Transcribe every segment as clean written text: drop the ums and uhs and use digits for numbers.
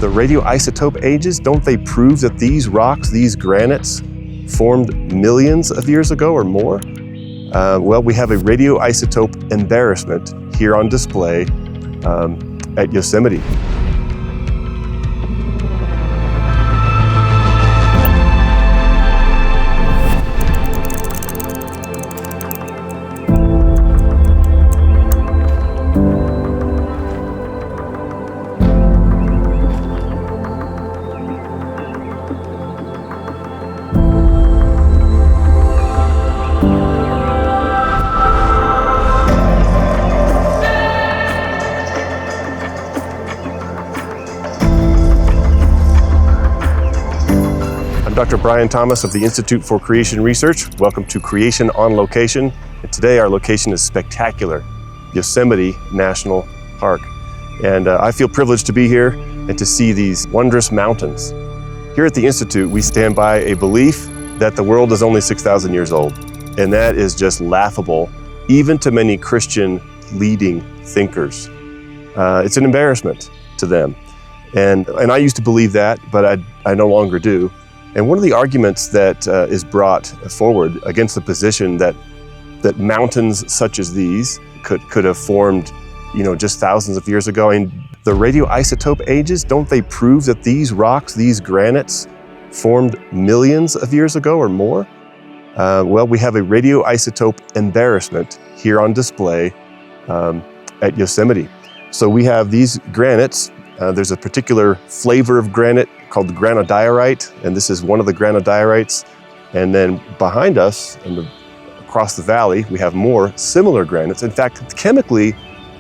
The radioisotope ages, don't they prove that these rocks, these granites, formed millions of years ago or more? Well, we have a radioisotope embarrassment here on display at Yosemite. I'm Dr. Brian Thomas of the Institute for Creation Research. Welcome to Creation on Location. And today our location is spectacular, Yosemite National Park. And I feel privileged to be here and to see these wondrous mountains. Here at the Institute, we stand by a belief that the world is only 6,000 years old. And that is just laughable, even to many Christian leading thinkers. It's an embarrassment to them. And I used to believe that, but I no longer do. And one of the arguments that is brought forward against the position that mountains such as these could have formed, just thousands of years ago. And the radioisotope ages, don't they prove that these rocks, these granites, formed millions of years ago or more? Well, we have a radioisotope embarrassment here on display at Yosemite. So we have these granites. There's a particular flavor of granite called the granodiorite, and this is one of the granodiorites. And then behind us, across the valley, we have more similar granites. In fact, chemically,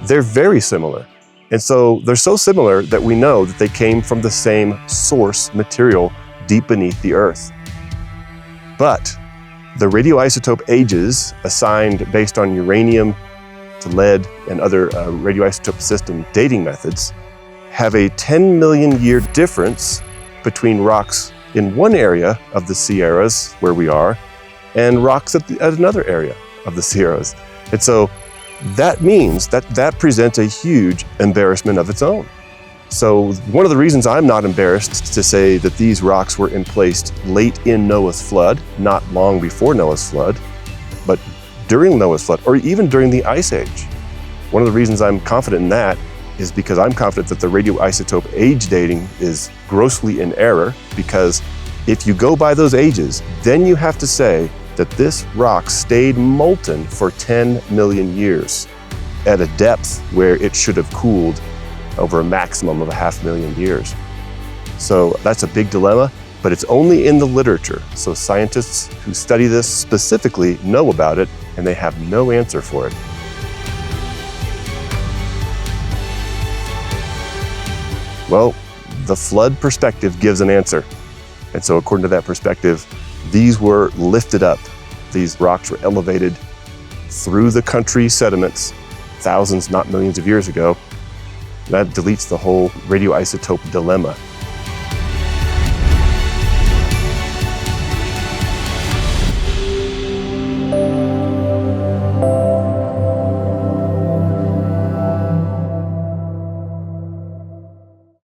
they're very similar. And so they're so similar that we know that they came from the same source material deep beneath the earth. But the radioisotope ages assigned based on uranium to lead and other radioisotope system dating methods have a 10 million year difference between rocks in one area of the Sierras where we are and rocks at another area of the Sierras. And so that means that presents a huge embarrassment of its own. So one of the reasons I'm not embarrassed to say that these rocks were emplaced late in Noah's flood, not long before Noah's flood, but during Noah's flood, or even during the Ice Age. One of the reasons I'm confident in that is because I'm confident that the radioisotope age dating is grossly in error, because if you go by those ages, then you have to say that this rock stayed molten for 10 million years at a depth where it should have cooled over a maximum of 500,000 years. So that's a big dilemma, but it's only in the literature. So scientists who study this specifically know about it, and they have no answer for it. Well, the flood perspective gives an answer. And so according to that perspective, these were lifted up. These rocks were elevated through the country sediments thousands, not millions of years ago. That deletes the whole radioisotope dilemma.